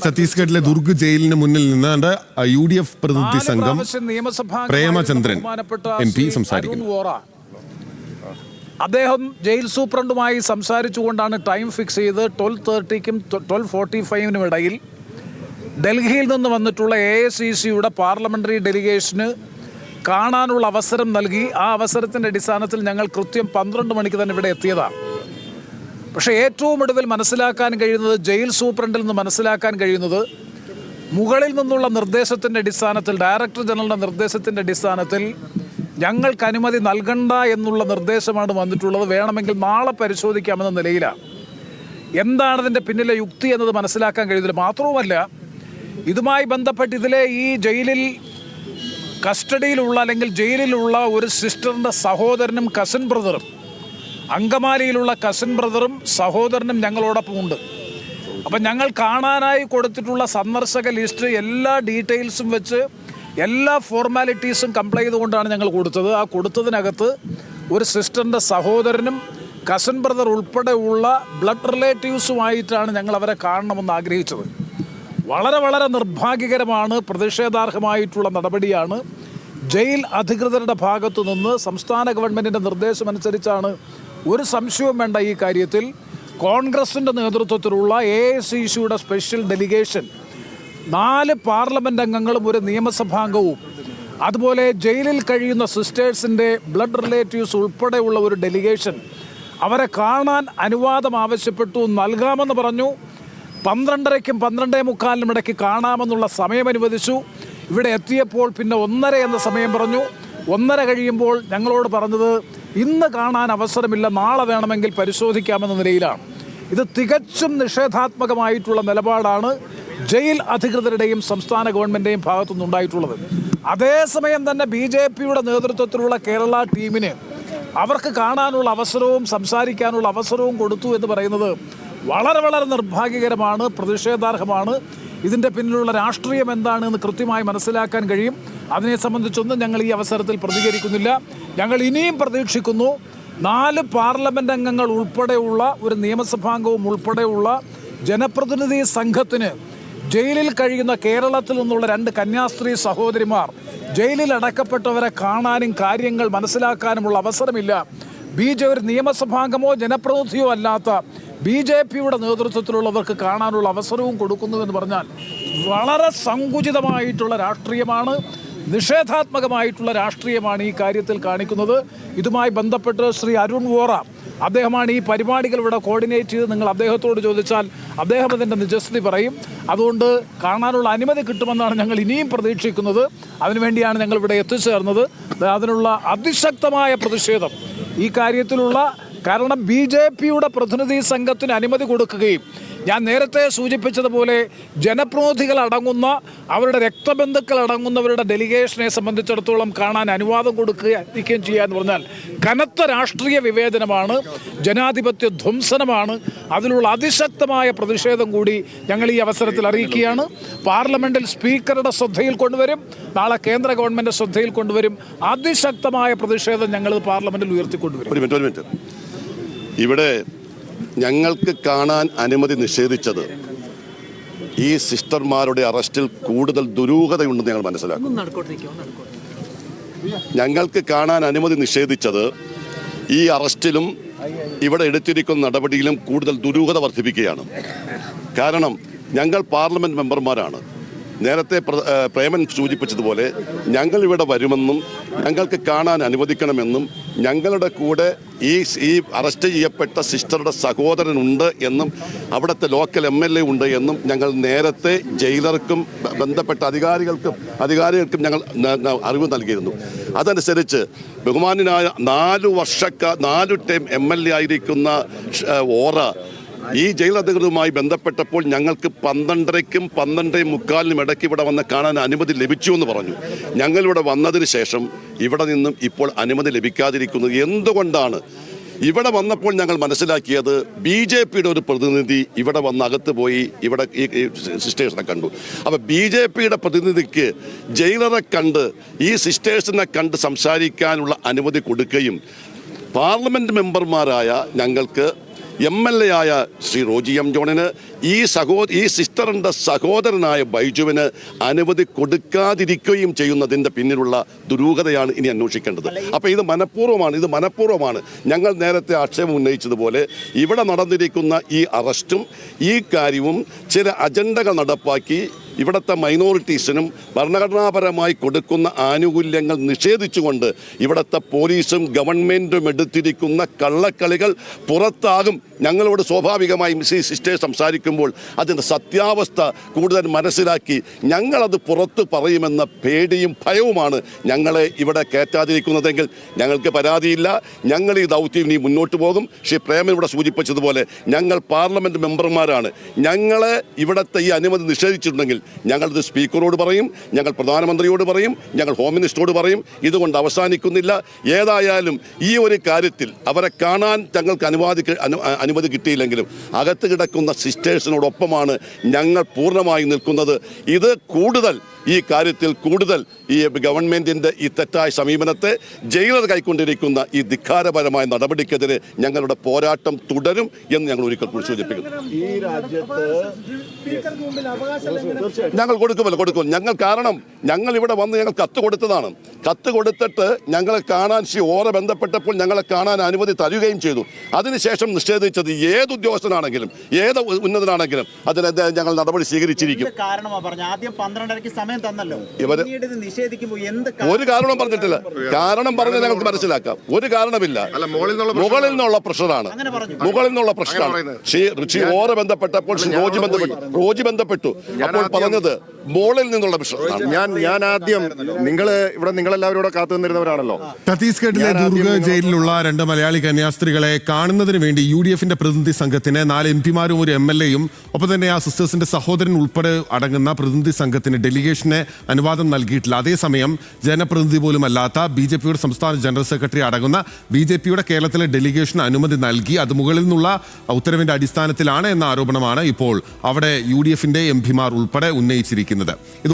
ഛത്തീസ്ഗഡിലെ ദുർഗ് ജയിലിന് മുന്നിൽ നിന്ന് UDF പ്രതിനിധി സംഘം പ്രേമചന്ദ്രൻ MP സംസാരിക്കുന്നു. അദ്ദേഹം ജയിൽ സൂപ്രണ്ടുമായി സംസാരിച്ചുകൊണ്ടാണ് ടൈം ഫിക്സ് ചെയ്ത് 12:30-ക്കും 12:45-നും ഇടയിൽ ഡൽഹിയിൽ നിന്ന് വന്നിട്ടുള്ള AICCയുടെ പാർലമെന്ററി ഡെലിഗേഷന് കാണാനുള്ള അവസരം നൽകി. ആ അവസരത്തിൻ്റെ അടിസ്ഥാനത്തിൽ ഞങ്ങൾ കൃത്യം 12 മണിക്ക് തന്നെ ഇവിടെ എത്തിയതാണ്. പക്ഷേ ഏറ്റവും ഒടുവിൽ മനസ്സിലാക്കാൻ കഴിയുന്നത്, ജയിൽ സൂപ്രണ്ടിൽ നിന്ന് മനസ്സിലാക്കാൻ കഴിയുന്നത്, മുകളിൽ നിന്നുള്ള നിർദ്ദേശത്തിൻ്റെ അടിസ്ഥാനത്തിൽ, ഡയറക്ടർ ജനറലിൻ്റെ നിർദ്ദേശത്തിൻ്റെ അടിസ്ഥാനത്തിൽ ഞങ്ങൾക്ക് അനുമതി നൽകണ്ട എന്നുള്ള നിർദ്ദേശമാണ് വന്നിട്ടുള്ളത്. വേണമെങ്കിൽ നാളെ പരിശോധിക്കാമെന്ന നിലയിലാണ്. എന്താണ് ഇതിൻ്റെ പിന്നിലെ യുക്തി എന്നത് മനസ്സിലാക്കാൻ കഴിയുന്നില്ല. മാത്രവുമല്ല, ഇതുമായി ബന്ധപ്പെട്ട് ഇതിലെ ഈ ജയിലിൽ കസ്റ്റഡിയിലുള്ള അല്ലെങ്കിൽ ജയിലിലുള്ള ഒരു സിസ്റ്ററിൻ്റെ സഹോദരനും കസിൻ ബ്രദറും, അങ്കമാലിയിലുള്ള കസിൻ ബ്രദറും സഹോദരനും ഞങ്ങളോടൊപ്പം ഉണ്ട്. അപ്പം ഞങ്ങൾ കാണാനായി കൊടുത്തിട്ടുള്ള സന്ദർശക ലിസ്റ്റ് എല്ലാ ഡീറ്റെയിൽസും വെച്ച് എല്ലാ ഫോർമാലിറ്റീസും കംപ്ലൈ ചെയ്തുകൊണ്ടാണ് ഞങ്ങൾ കൊടുത്തത്. ആ കൊടുത്തതിനകത്ത് ഒരു സിസ്റ്ററിൻ്റെ സഹോദരനും കസിൻ ബ്രദർ ഉൾപ്പെടെയുള്ള ബ്ലഡ് റിലേറ്റീവ്സുമായിട്ടാണ് ഞങ്ങൾ അവരെ കാണണമെന്ന് ആഗ്രഹിച്ചത്. വളരെ വളരെ നിർഭാഗ്യകരമാണ്, പ്രതിഷേധാർഹമായിട്ടുള്ള നടപടിയാണ്. ജയിൽ അധികൃതരുടെ ഭാഗത്തു നിന്ന് സംസ്ഥാന ഗവൺമെൻറ്റിൻ്റെ നിർദ്ദേശമനുസരിച്ചാണ്, ഒരു സംശയവും വേണ്ട ഈ കാര്യത്തിൽ, കോൺഗ്രസിൻ്റെ നേതൃത്വത്തിലുള്ള AICCയുടെ സ്പെഷ്യൽ ഡെലിഗേഷൻ 4 പാർലമെൻറ്റ് അംഗങ്ങളും ഒരു നിയമസഭാംഗവും അതുപോലെ ജയിലിൽ കഴിയുന്ന സിസ്റ്റേഴ്സിൻ്റെ ബ്ലഡ് റിലേറ്റീവ്സ് ഉൾപ്പെടെയുള്ള ഒരു ഡെലിഗേഷൻ അവരെ കാണാൻ അനുവാദം ആവശ്യപ്പെട്ടു. നൽകാമെന്ന് പറഞ്ഞു. 12:30-ക്കും 12:45-നും ഇടയ്ക്ക് കാണാമെന്നുള്ള സമയം അനുവദിച്ചു. ഇവിടെ എത്തിയപ്പോൾ പിന്നെ 1:30 എന്ന സമയം പറഞ്ഞു. 1:30 കഴിയുമ്പോൾ ഞങ്ങളോട് പറഞ്ഞത് ഇന്ന് കാണാൻ അവസരമില്ല, നാളെ വേണമെങ്കിൽ പരിശോധിക്കാമെന്ന നിലയിലാണ്. ഇത് തികച്ചും നിഷേധാത്മകമായിട്ടുള്ള നിലപാടാണ് ജയിൽ അധികൃതരുടെയും സംസ്ഥാന ഗവൺമെൻറ്റിൻ്റെയും ഭാഗത്തുനിന്നുണ്ടായിട്ടുള്ളത്. അതേസമയം തന്നെ BJPയുടെ നേതൃത്വത്തിലുള്ള കേരള ടീമിന് അവർക്ക് കാണാനുള്ള അവസരവും സംസാരിക്കാനുള്ള അവസരവും കൊടുത്തു എന്ന് പറയുന്നത് വളരെ വളരെ നിർഭാഗ്യകരമാണ്, പ്രതിഷേധാർഹമാണ്. ഇതിൻ്റെ പിന്നിലുള്ള രാഷ്ട്രീയം എന്താണെന്ന് കൃത്യമായി മനസ്സിലാക്കാൻ കഴിയും. അതിനെ സംബന്ധിച്ചൊന്നും ഞങ്ങൾ ഈ അവസരത്തിൽ പ്രതികരിക്കുന്നില്ല. ഞങ്ങൾ ഇനിയും പ്രതീക്ഷിക്കുന്നു 4 പാർലമെൻറ്റ് അംഗങ്ങൾ ഉൾപ്പെടെയുള്ള ഒരു നിയമസഭാംഗവും ഉൾപ്പെടെയുള്ള ജനപ്രതിനിധി സംഘത്തിന് ജയിലിൽ കഴിയുന്ന കേരളത്തിൽ നിന്നുള്ള 2 കന്യാസ്ത്രീ സഹോദരിമാർ ജയിലിൽ അടക്കപ്പെട്ടവരെ കാണാനും കാര്യങ്ങൾ മനസ്സിലാക്കാനുമുള്ള അവസരമില്ല. ഒരു നിയമസഭാംഗമോ ജനപ്രതിനിധിയോ അല്ലാത്ത BJPയുടെ നേതൃത്വത്തിലുള്ളവർക്ക് കാണാനുള്ള അവസരവും കൊടുക്കുന്നുവെന്ന് പറഞ്ഞാൽ വളരെ സങ്കുചിതമായിട്ടുള്ള രാഷ്ട്രീയമാണ്, നിഷേധാത്മകമായിട്ടുള്ള രാഷ്ട്രീയമാണ് ഈ കാര്യത്തിൽ കാണിക്കുന്നത്. ഇതുമായി ബന്ധപ്പെട്ട് ശ്രീ അരുൺ വോറ, അദ്ദേഹമാണ് ഈ പരിപാടികൾ ഇവിടെ കോർഡിനേറ്റ് ചെയ്ത്. നിങ്ങൾ അദ്ദേഹത്തോട് ചോദിച്ചാൽ അദ്ദേഹം അതിൻ്റെ നിജസ്ഥിതി പറയും. അതുകൊണ്ട് കാണാനുള്ള അനുമതി കിട്ടുമെന്നാണ് ഞങ്ങൾ ഇനിയും പ്രതീക്ഷിക്കുന്നത്. അതിനുവേണ്ടിയാണ് ഞങ്ങൾ ഇവിടെ എത്തിച്ചേർന്നത്. അതിനുള്ള അതിശക്തമായ പ്രതിഷേധം ഈ കാര്യത്തിലുള്ള, കാരണം BJPയുടെ പ്രതിനിധി സംഘത്തിന് അനുമതി കൊടുക്കുകയും ഞാൻ നേരത്തെ സൂചിപ്പിച്ചതുപോലെ ജനപ്രതിനിധികൾ അടങ്ങുന്ന, അവരുടെ രക്തബന്ധുക്കൾ അടങ്ങുന്നവരുടെ ഡെലിഗേഷനെ സംബന്ധിച്ചിടത്തോളം കാണാൻ അനുവാദം കൊടുക്കുകയും ചെയ്യുക എന്ന് പറഞ്ഞാൽ കനത്ത രാഷ്ട്രീയ വിവേചനമാണ്, ജനാധിപത്യ ധ്വംസനമാണ്. അതിലുള്ള അതിശക്തമായ പ്രതിഷേധം കൂടി ഞങ്ങൾ ഈ അവസരത്തിൽ അറിയിക്കുകയാണ്. പാർലമെൻറ്റിൽ സ്പീക്കറുടെ ശ്രദ്ധയിൽ കൊണ്ടുവരും, നാളെ കേന്ദ്ര ഗവൺമെൻറ് ശ്രദ്ധയിൽ കൊണ്ടുവരും. അതിശക്തമായ പ്രതിഷേധം ഞങ്ങൾ പാർലമെൻറ്റിൽ ഉയർത്തിക്കൊണ്ടുവരും. ഇവിടെ ഞങ്ങൾക്ക് കാണാൻ അനുമതി നിഷേധിച്ചത് ഈ സിസ്റ്റർമാരുടെ അറസ്റ്റിൽ കൂടുതൽ ദുരൂഹതയുണ്ടെന്ന് ഞങ്ങൾ മനസ്സിലാക്കും. ഞങ്ങൾക്ക് കാണാൻ അനുമതി നിഷേധിച്ചത് ഈ അറസ്റ്റിലും ഇവിടെ എടുത്തിരിക്കുന്ന നടപടിയിലും കൂടുതൽ ദുരൂഹത വർദ്ധിപ്പിക്കുകയാണ്. കാരണം ഞങ്ങൾ പാർലമെൻറ്റ് മെമ്പർമാരാണ്. നേരത്തെ പ്രേമൻ സൂചിപ്പിച്ചതുപോലെ ഞങ്ങൾ ഇവിടെ വരുമെന്നും ഞങ്ങൾക്ക് കാണാൻ അനുവദിക്കണമെന്നും ഞങ്ങളുടെ കൂടെ ഈ അറസ്റ്റ് ചെയ്യപ്പെട്ട സിസ്റ്ററുടെ സഹോദരനുണ്ട് എന്നും അവിടുത്തെ ലോക്കൽ MLA ഉണ്ട് എന്നും ഞങ്ങൾ നേരത്തെ ജയിലർക്കും ബന്ധപ്പെട്ട അധികാരികൾക്കും ഞങ്ങൾ അറിവ് നൽകിയിരുന്നു. അതനുസരിച്ച് ബഹുമാന്യനായ 4 ടൈം MLA ആയിരിക്കുന്ന ഓറ ഈ ജയിൽ അധികൃതരുമായി ബന്ധപ്പെട്ടപ്പോൾ ഞങ്ങൾക്ക് 12:30-ക്കും 12:45-നും ഇടയ്ക്ക് ഇവിടെ വന്ന് കാണാൻ അനുമതി ലഭിച്ചു എന്ന് പറഞ്ഞു. ഞങ്ങളിവിടെ വന്നതിന് ശേഷം ഇവിടെ നിന്നും ഇപ്പോൾ അനുമതി ലഭിക്കാതിരിക്കുന്നത് എന്തുകൊണ്ടാണ്? ഇവിടെ വന്നപ്പോൾ ഞങ്ങൾ മനസ്സിലാക്കിയത് BJPയുടെ ഒരു പ്രതിനിധി ഇവിടെ വന്ന് അകത്ത് പോയി ഇവിടെ ഈ സിസ്റ്റേഴ്സിനെ കണ്ടു. അപ്പോൾ BJPയുടെ പ്രതിനിധിക്ക് ജയിലറെ കണ്ട് ഈ സിസ്റ്റേഴ്സിനെ കണ്ട് സംസാരിക്കാനുള്ള അനുമതി കൊടുക്കുകയും പാർലമെൻറ്റ് മെമ്പർമാരായ ഞങ്ങൾക്ക് MLA ആയ ശ്രീ റോജി എം ജോണിന് ഈ സിസ്റ്ററിൻ്റെ സഹോദരനായ ബൈജുവിന് അനുമതി കൊടുക്കാതിരിക്കുകയും ചെയ്യുന്നതിൻ്റെ പിന്നിലുള്ള ദുരൂഹതയാണ് ഇനി അന്വേഷിക്കേണ്ടത്. അപ്പോൾ ഇത് മനഃപൂർവ്വമാണ്. ഞങ്ങൾ നേരത്തെ ആക്ഷേപം ഉന്നയിച്ചതുപോലെ ഇവിടെ നടന്നിരിക്കുന്ന ഈ അറസ്റ്റും ഈ കാര്യവും ചില അജണ്ടകൾ നടപ്പാക്കി ഇവിടുത്തെ മൈനോറിറ്റീസിനും ഭരണഘടനാപരമായി കൊടുക്കുന്ന ആനുകൂല്യങ്ങൾ നിഷേധിച്ചുകൊണ്ട് ഇവിടുത്തെ പോലീസും ഗവൺമെൻറ്റും എടുത്തിരിക്കുന്ന കള്ളക്കളികൾ പുറത്താകും. ഞങ്ങളോട് സ്വാഭാവികമായും സിസ്റ്റേഴ്സ് സംസാരിക്കുമ്പോൾ അതിൻ്റെ സത്യാവസ്ഥ കൂടുതൽ മനസ്സിലാക്കി ഞങ്ങളത് പുറത്ത് പറയുമെന്ന പേടിയും ഭയവുമാണ് ഞങ്ങളെ ഇവിടെ കയറ്റാതിരിക്കുന്നതെങ്കിൽ ഞങ്ങൾക്ക് പരാതിയില്ല. ഞങ്ങൾ ഈ ദൗത്യം ഇനി മുന്നോട്ട് പോകും. ശ്രീ പ്രേമൻ ഇവിടെ സൂചിപ്പിച്ചതുപോലെ ഞങ്ങൾ പാർലമെൻറ്റ് മെമ്പർമാരാണ്. ഞങ്ങളെ ഇവിടുത്തെ ഈ അനുമതി നിഷേധിച്ചിട്ടുണ്ടെങ്കിൽ ഞങ്ങളിത് സ്പീക്കറോട് പറയും, ഞങ്ങൾ പ്രധാനമന്ത്രിയോട് പറയും, ഞങ്ങൾ ഹോം മിനിസ്റ്ററോട് പറയും. ഇതുകൊണ്ട് അവസാനിക്കുന്നില്ല. ഏതായാലും ഈ ഒരു കാര്യത്തിൽ അവരെ കാണാൻ ഞങ്ങൾക്ക് അനുമതി കിട്ടിയില്ലെങ്കിലും അകത്ത് കിടക്കുന്ന സിസ്റ്റേഴ്സിനോടൊപ്പമാണ് ഞങ്ങൾ പൂർണ്ണമായി നിൽക്കുന്നത്. ഇത് കൂടുതൽ ഈ കാര്യത്തിൽ ഈ ഗവൺമെൻറ്റിൻ്റെ ഈ തെറ്റായ സമീപനത്തെ ജയിലർ കൈക്കൊണ്ടിരിക്കുന്ന ഈ ധിക്കാരപരമായ നടപടിക്കെതിരെ ഞങ്ങളുടെ പോരാട്ടം തുടരും എന്ന് ഞങ്ങൾ ഒരിക്കൽ കൂടി സൂചിപ്പിക്കുന്നു. ഈ രാജ്യത്ത് ഞങ്ങൾ കൊടുക്കും. ഞങ്ങൾ ഇവിടെ വന്ന് ഞങ്ങൾ കത്ത് കൊടുത്തതാണ്. കത്ത് കൊടുത്തിട്ട് ഞങ്ങളെ കാണാൻ ശ്രീ ഓറ ബന്ധപ്പെട്ടപ്പോൾ ഞങ്ങളെ കാണാൻ അനുമതി തരുകയും ചെയ്തു. അതിനുശേഷം നിഷേധിച്ചത് ഏത് ഉദ്യോഗസ്ഥനാണെങ്കിലും ഏത് ഉന്നതനാണെങ്കിലും അതിനെതിരെ ഞങ്ങൾ നടപടി സ്വീകരിച്ചിരിക്കും. ഒരു കാരണം പറഞ്ഞിട്ടില്ല. കാരണം പറഞ്ഞാൽ ഞങ്ങൾക്ക് മനസ്സിലാക്കാം. ഒരു കാരണമില്ല. മുകളിൽ നിന്നുള്ള പ്രഷറാണ്. ശ്രീ ഓറ ബന്ധപ്പെട്ടപ്പോൾ റോജി ബന്ധപ്പെട്ടു. അപ്പോൾ പറഞ്ഞത് മുകളിൽ നിന്നുള്ള പ്രഷർ. ഞാൻ ആദ്യം നിങ്ങളെല്ലാവരും ഇവിടെ കാത്തു നിന്നിരുന്നവരാണല്ലോ. ഛത്തീസ്ഗഡിലെ ദുർഗ് ജയിലിലുള്ള 2 മലയാളി കന്യാസ്ത്രീകളെ കാണുന്നതിന് വേണ്ടി UDF-ന്റെ പ്രതിനിധി സംഘത്തിന് 4 MP-മാരും ഒരു MLA-യും ഒപ്പം തന്നെ ആ സിസ്റ്റേഴ്സിന്റെ സഹോദരൻ ഉൾപ്പെടെ അടങ്ങുന്ന പ്രതിനിധി സംഘത്തിന് ഡെലിഗേഷന് അനുവാദം നൽകിയിട്ടില്ല. അതേസമയം ജനപ്രതിനിധി പോലും അല്ലാത്ത BJP-യുടെ സംസ്ഥാന ജനറൽ സെക്രട്ടറി അടങ്ങുന്ന BJP-യുടെ കേരളത്തിലെ ഡെലിഗേഷന് അനുമതി നൽകി. അത് മുകളിൽ നിന്നുള്ള ഉത്തരവിന്റെ അടിസ്ഥാനത്തിലാണ് എന്ന ആരോപണമാണ് ഇപ്പോൾ അവിടെ UDF-ന്റെ MP-മാർ ഉൾപ്പെടെ ഉന്നയിച്ചിരിക്കുന്നത്.